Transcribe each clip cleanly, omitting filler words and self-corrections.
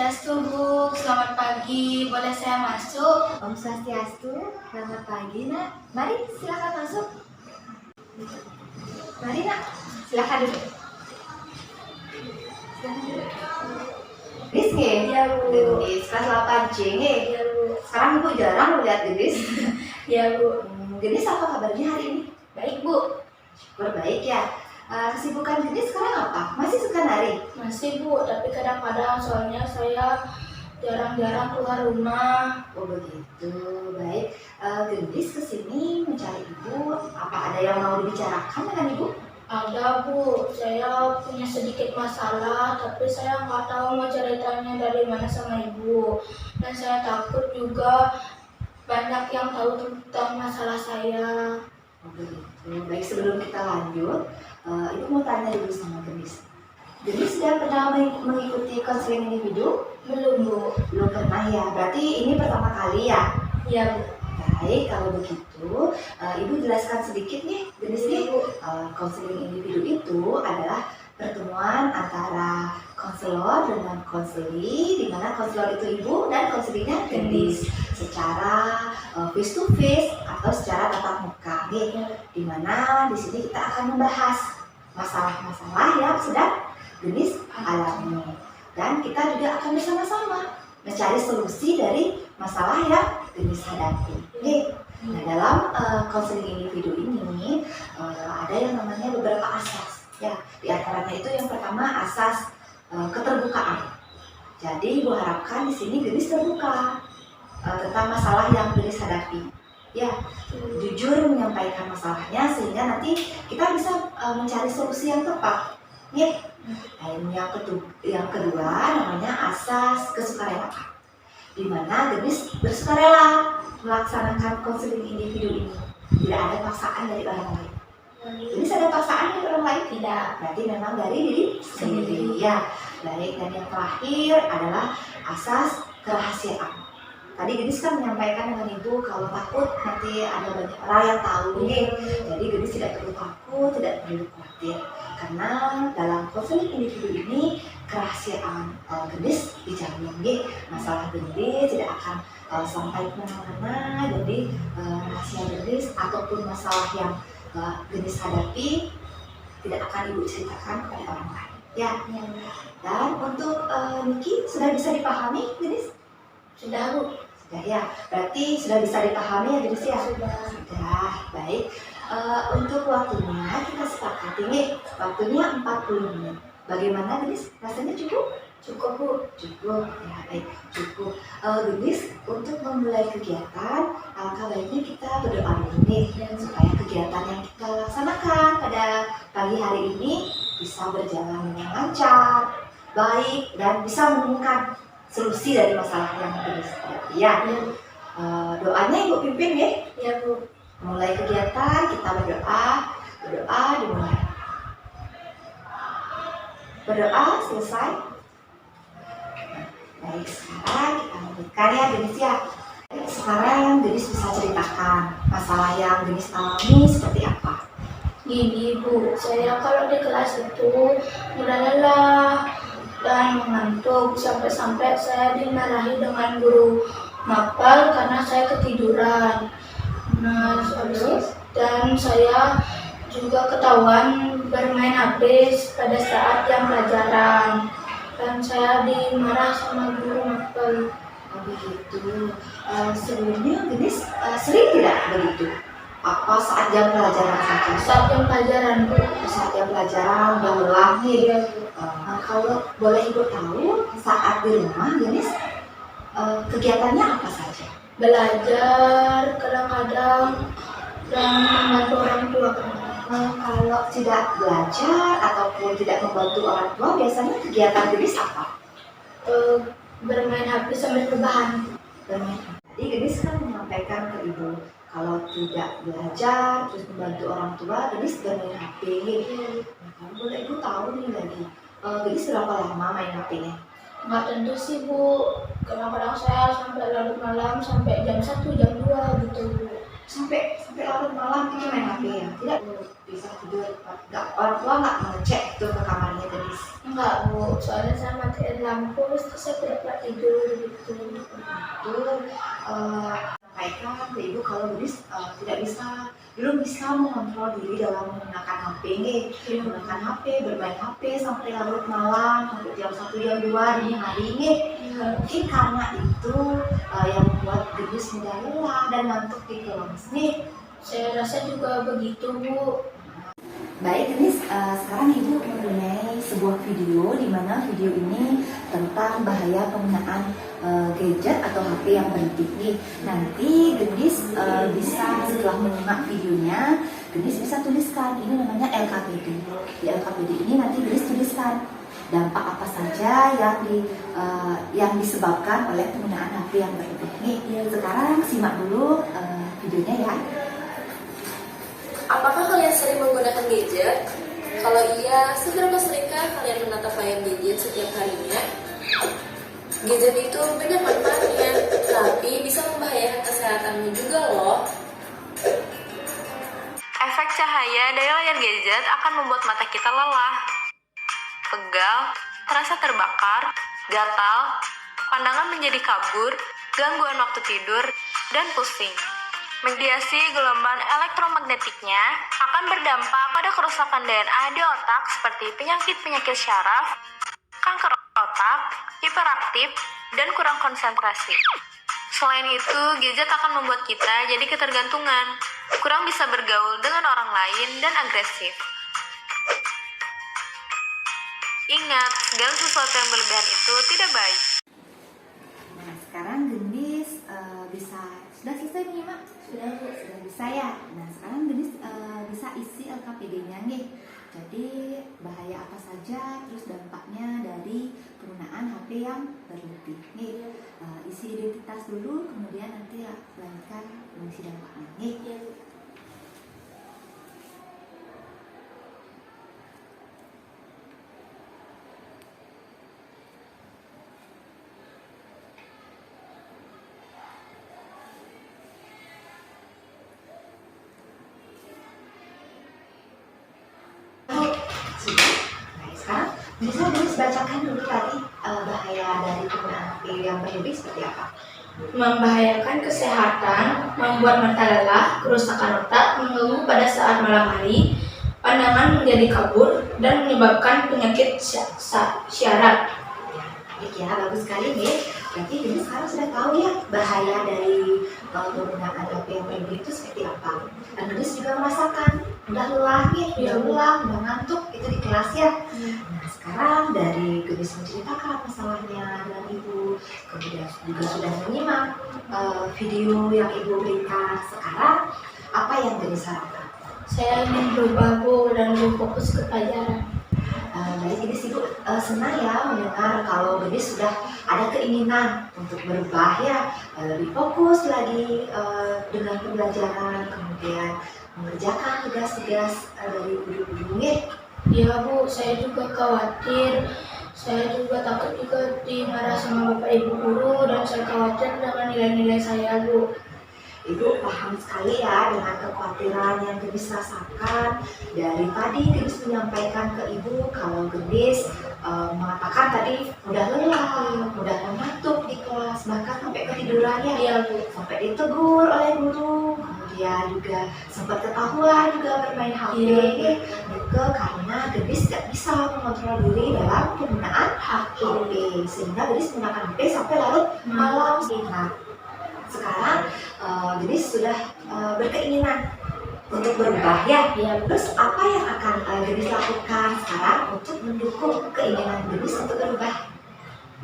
Swastiastu, Bu. Selamat pagi. Boleh saya masuk? Om Swastiastu, selamat pagi nak. Mari silakan masuk. Mari nak, silakan duduk. Gendis nggih? Iya, Bu. Gendis kelas 8 C nggih. Iya, Bu. Sekarang ibu jarang melihat Gendis. Iya, Bu. Gendis apa kabarnya hari ini? Baik, Bu. Syukur baik ya. Kesibukan Gendis sekarang apa? Masih suka nari? Masih, Bu. Tapi kadang-kadang soalnya saya jarang-jarang keluar rumah. Oh begitu, baik. Gendis kesini mencari ibu. Apa ada yang mau dibicarakan dengan ibu? Ada, Bu. Saya punya sedikit masalah, tapi saya nggak tahu mau ceritanya dari mana sama Ibu. Dan saya takut juga banyak yang tahu tentang masalah saya. Oh begitu. Baik, sebelum kita lanjut, ibu mau tanya dulu sama Gendis. Gendis sudah pernah mengikuti konseling individu? Belum, Bu. Belum pernah ya. Berarti ini pertama kali ya. Iya, Bu. Baik, kalau begitu, ibu jelaskan sedikit nih, Gendis nih. Konseling individu itu adalah pertemuan antara konselor dengan konseli, di mana konselor itu ibu dan konselingnya Gendis, secara face to face atau secara tatap muka, nih. Di mana di sini kita akan membahas masalah-masalah yang sedang Gendis alami, dan kita juga akan bersama-sama mencari solusi dari masalah yang Gendis hadapi. Nah, dalam konseling individu ini ada yang namanya beberapa asas. Ya, di antaranya itu yang pertama asas keterbukaan. Jadi ibu harapkan di sini Gendis terbuka tentang masalah yang Gendis hadapi. Ya, jujur menyampaikan masalahnya sehingga nanti kita bisa mencari solusi yang tepat. Ya. Dan yang kedua namanya asas kesukarelaan, di mana Gendis bersukarela melaksanakan konseling individu ini. Tidak ada paksaan dari orang lain. Gendis ada paksaan dari orang lain? Tidak. Berarti memang dari diri sendiri. Ya, baik. Dan yang terakhir adalah asas kerahasiaan. Tadi Gendis kan menyampaikan dengan ibu kalau takut nanti ada banyak orang yang tahu nih. Jadi Gendis tidak perlu takut, tidak perlu khawatir. Karena dalam konseling individu ini kerahasiaan Gendis dijamin nih. Masalah Gendis tidak akan sampai kemana-mana. Jadi rahasia Gendis ataupun masalah yang Gendis hadapi tidak akan ibu ceritakan kepada orang lain. Ya. Dan untuk Niki sudah bisa dipahami Gendis? Sudah, Bu. Sudah ya, berarti sudah bisa dipahami ya Gendis ya? Sudah. Baik. Untuk waktunya kita sepakati nih, waktunya 40 menit. Bagaimana Gendis? Rasanya cukup? Cukup, Bu. Cukup, ya baik, cukup. Gendis, untuk memulai kegiatan, alangkah baiknya kita berdoa dulu nih, supaya kegiatan yang kita laksanakan pada pagi hari ini bisa berjalan dengan lancar, baik, dan bisa menemukan solusi dari masalah yang Gendis hadapi ya. Doanya ibu pimpin ya. Ya, Bu. Mulai kegiatan kita berdoa dimulai. Berdoa selesai. Baik, sekarang kita lanjutkan ya Gendis ya. Sekarang Gendis bisa ceritakan masalah yang Gendis alami seperti apa. Gini, Bu, saya kalau di kelas itu mudah lelah dan mengantuk sampai-sampai saya dimarahi dengan guru mapel karena saya ketiduran. Nah, dan saya juga ketahuan bermain HP pada saat jam pelajaran, dan saya dimarah sama guru mapel. Oh begitu. Sebelumnya Gendis sering tidak begitu? Apa saat jam pelajaran saja? Saat jam pelajaran, Bu. Saat jam pelajaran udah lelah nih. Iya, Bu. Kalau boleh ibu tahu saat di rumah Gendis kegiatannya apa saja? Belajar kadang-kadang dan membantu orang tua kadang-kadang. Kalau tidak belajar ataupun tidak membantu orang tua, biasanya kegiatan Gendis apa? Bermain HP sambil rebahan. Bermain. Tadi Gendis kan menyampaikan ke ibu kalau tidak belajar terus membantu orang tua, Gendis bermain HP. Nah, kalau boleh ibu tahu nih lagi, Gendis berapa lama main HP-nya? Nggak tentu sih, Bu. Kadang-kadang saya sampai larut malam sampai jam 1, jam 2 gitu, Bu. Sampai sampai larut malam itu main HP ya? Tidak bisa tidur, orang tua nggak mengecek itu ke kamarnya gadis? Enggak Bu, soalnya saya matiin lampu terus saya tidak tidur gitu. Itu sampaikan ke ibu kalau gadis belum bisa mengontrol diri dalam menggunakan HP nih, menggunakan HP, bermain HP sampai larut malam, sampai jam 1 jam 2 dini hari nih. Mungkin karena itu yang membuat gadis mudah lelah dan ngantuk di kelas nih. Saya rasa juga begitu Bu. Baik gadis, sekarang ibu mempunyai sebuah video di mana video ini tentang bahaya penggunaan gadget atau HP yang berhenti nih. Nanti gadis bisa setelah menyimak videonya, gadis bisa tuliskan ini namanya LKPD. Di LKPD ini nanti gadis tuliskan dampak apa saja yang disebabkan oleh penggunaan HP yang berhenti nih. Sekarang simak dulu videonya ya. Apakah kalian sering menggunakan gadget? Kalau iya, seberapa seringkah kalian menatap layar gadget setiap harinya? Gadget itu banyak manfaatnya, tapi bisa membahayakan kesehatanmu juga loh. Efek cahaya dari layar gadget akan membuat mata kita lelah, pegal, terasa terbakar, gatal, pandangan menjadi kabur, gangguan waktu tidur, dan pusing. Mediasi gelombang elektromagnetiknya akan berdampak pada kerusakan DNA di otak seperti penyakit-penyakit syaraf, kanker otak, hiperaktif, dan kurang konsentrasi. Selain itu, gadget akan membuat kita jadi ketergantungan, kurang bisa bergaul dengan orang lain, dan agresif. Ingat, segala sesuatu yang berlebihan itu tidak baik. Nah, sekarang gendis sudah selesai menyimak? Sudah bisa ya. Nah, sekarang gendis bisa isi LKPD-nya nih. Jadi bahaya apa saja, terus dampaknya dari penggunaan HP yang berlebih nih. Isi identitas dulu, kemudian nanti lanjutkan mengisi dampaknya nih. Sekarang bisa bacakan dulu tadi bahaya dari penggunaan HP yang berlebih seperti apa? Membahayakan kesehatan, membuat mata lelah, kerusakan otak, mengganggu pada saat malam hari, pandangan menjadi kabur, dan menyebabkan penyakit syaraf. Baik ya, bagus sekali nih. Berarti ini sekarang sudah tahu ya bahaya dari penggunaan HP yang berlebih itu seperti apa. Dan Gendis juga merasakan udah lelah nih, udah ngantuk itu di kelas ya. Nah, sekarang dari Gendis menceritakan masalahnya dengan ibu, kemudian juga sudah menyimak video yang ibu berikan. Sekarang apa yang Gendis harapkan? Saya ingin berubah Bu dan lebih fokus ke pelajaran. Baik, Gendis ibu senang ya mendengar kalau Gendis sudah ada keinginan untuk berubah ya, lebih fokus lagi dengan pembelajaran, kemudian mengerjakan tugas-tugas dari guru-gurunya. Ya Bu, saya juga khawatir. Saya juga takut juga dimarah sama Bapak Ibu guru dan saya khawatir dengan nilai-nilai saya Bu. Ibu paham sekali ya dengan kekhawatiran yang Gendis rasakan. Dari tadi Gendis menyampaikan ke ibu kalau Gendis mengatakan tadi mudah lelah, mudah mengantuk di kelas, bahkan sampai ketiduran ya. Iya Bu. Sampai ditegur oleh guru, kemudian juga sempat ketahuan juga bermain HP. Juga karena Gendis tidak bisa mengontrol diri dalam penggunaan HP, sehingga Gendis menggunakan HP sampai larut malam. Nah, sekarang Gendis sudah berkeinginan untuk berubah ya. Terus apa yang akan Gendis lakukan sekarang untuk mendukung keinginan Gendis untuk berubah?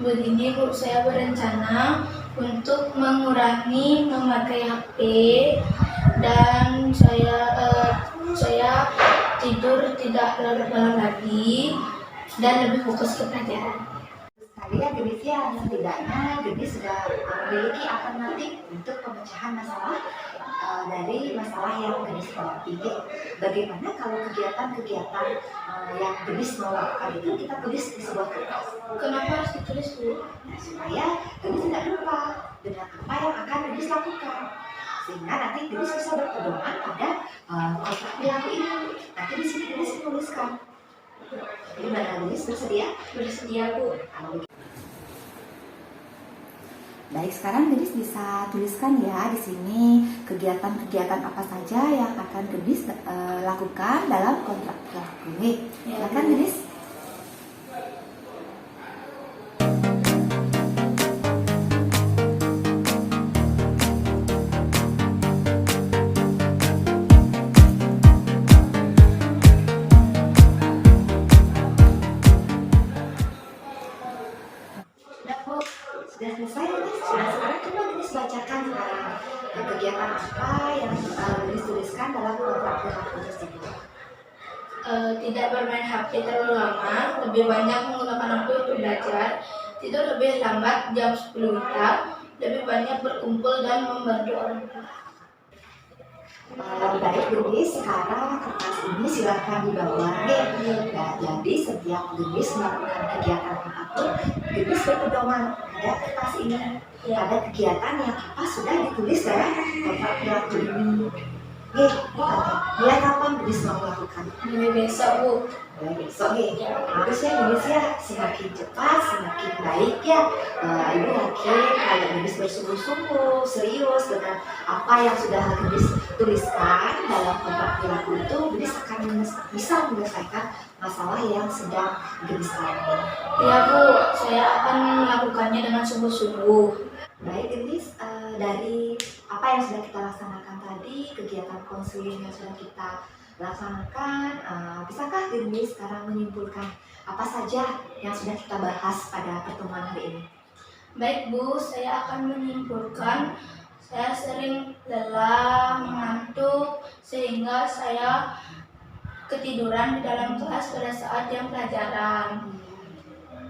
Begini Bu, saya berencana untuk mengurangi memakai HP dan saya tidur tidak larut malam lagi dan lebih fokus ke pelajaran. Kalian Gendis ya, setidaknya Gendis sudah memiliki alternatif untuk pemecahan masalah dari masalah yang Gendis hadapi. Bagaimana kalau kegiatan-kegiatan yang Gendis mau lakukan itu kita tulis di sebuah kertas? Kenapa harus ditulis Bu? Nah, supaya Gendis tidak lupa dengan apa yang akan Gendis lakukan. sehingga nanti Gendis bisa berpedoman pada kontrak perilaku ini. Nanti di sini Gendis menuliskan. Gimana Gendis, bersedia? Bersedia Bu. Baik, sekarang Gendis bisa tuliskan ya di sini kegiatan-kegiatan apa saja yang akan Gendis lakukan dalam kontrak perilaku ini. Silakan Gendis. Sudah selesai Gendis? Nah, sekarang coba Gendis bacakan sekarang kegiatan apa yang Gendis tuliskan dalam kontrak perilaku tersebut. Tidak bermain HP terlalu lama, lebih banyak menggunakan HP untuk belajar, tidur lebih lambat jam 10 WITA, lebih banyak berkumpul dan membantu orang tua. Baik Gendis, sekarang kertas ini silakan dibawa nih. Nah, jadi setiap Gendis melakukan kegiatan apapun, Gendis berpedoman pada kertas ini. Pada kegiatan yang apa sudah ditulis dalam kontrak perilaku ini. Mulai kapan Gendis mau melakukan? Mulai besok Bu. Mulai besok harusnya Gendis ya semakin cepat semakin baik ya. Ibu yakin kalau Gendis bersungguh-sungguh serius dengan apa yang sudah Gendis tuliskan dalam kontrak perilaku itu, Gendis akan bisa menyelesaikan masalah yang sedang Gendis alami. Ya Bu, saya akan melakukannya dengan sungguh-sungguh. Baik Gendis, dari apa yang sudah kita laksanakan tadi, kegiatan konseling yang sudah kita laksanakan, bisakah Gendis sekarang menyimpulkan apa saja yang sudah kita bahas pada pertemuan hari ini? Baik Bu, saya akan menyimpulkan saya sering lelah, mengantuk, sehingga saya ketiduran di dalam kelas pada saat jam pelajaran.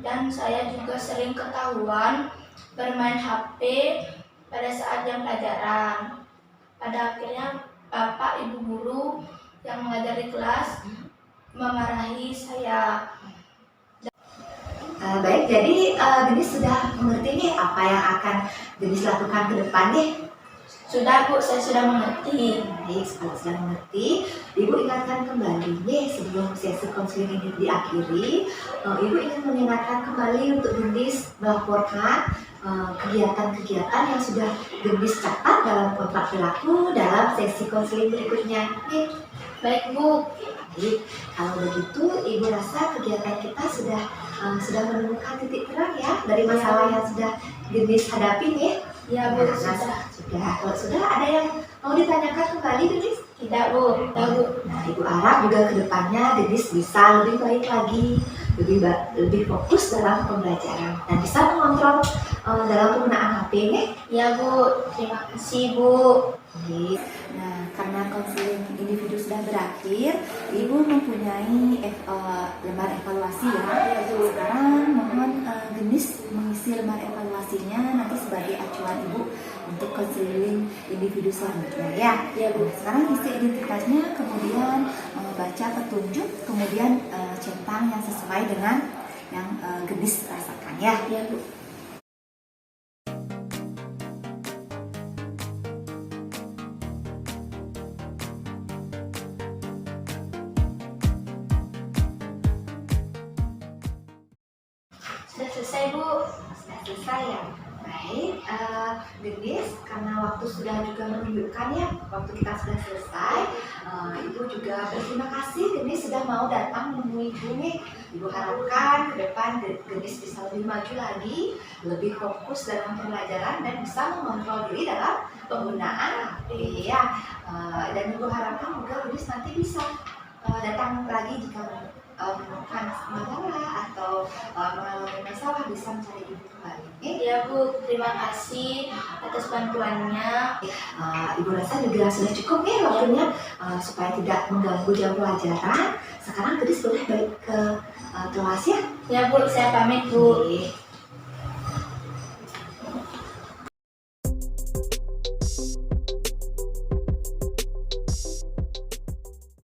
Dan saya juga sering ketahuan bermain HP pada saat jam pelajaran. Pada akhirnya Bapak Ibu guru yang mengajar di kelas memarahi saya. Baik, jadi Gendis sudah mengerti nih apa yang akan Gendis lakukan ke depan nih. Sudah Bu, saya sudah mengerti. Baik, kalau sudah mengerti, Ibu ingatkan kembali nih sebelum sesi konseling ini diakhiri, Ibu ingin mengingatkan kembali untuk Gendis melaporkan kegiatan-kegiatan yang sudah Gendis catat dalam kontrak perilaku dalam sesi konseling berikutnya. Baik Bu. Baik, kalau begitu Ibu rasa kegiatan kita sudah menemukan titik terang ya dari masalah yang sudah Gendis hadapi nih. Ya Bu, sudah. Kalau sudah ada yang mau ditanyakan kembali Gendis? Tidak Bu, tidak Bu. Nah, Ibu harap juga ke depannya Gendis bisa lebih baik lagi, lebih fokus dalam pembelajaran dan bisa mengontrol dalam penggunaan HP nih. Ya Bu, terima kasih Bu. Nah, karena konseling individu sudah berakhir, Ibu mempunyai lembar evaluasi ya. Sekarang mohon Gendis mengisi lembar evaluasinya nanti sebagai acuan Ibu untuk konseling individu selanjutnya ya. Ya Bu. Sekarang isi identitasnya, kemudian baca petunjuk, kemudian centang yang sesuai dengan yang Gendis rasakan ya. Ya Bu. Sudah selesai Bu. Sudah selesai ya. Baik, Gendis, karena waktu sudah juga menunjukkan ya, waktu kita sudah selesai, Ibu juga berterima kasih Gendis sudah mau datang menemui Ibu nih. Ibu harapkan ke depan Gendis bisa lebih maju lagi, lebih fokus dalam pembelajaran dan bisa mengontrol diri dalam penggunaan HP ya. Dan Ibu harapkan juga Gendis nanti bisa datang lagi jika menemukan masalah atau mengalami masalah bisa mencari Ibu kembali. Ya Bu, terima kasih atas bantuannya. Ibu rasa juga sudah cukup nih waktunya supaya tidak mengganggu jam pelajaran. Sekarang Gendis boleh balik ke kelas ya. Ya Bu, saya pamit Bu. Oke.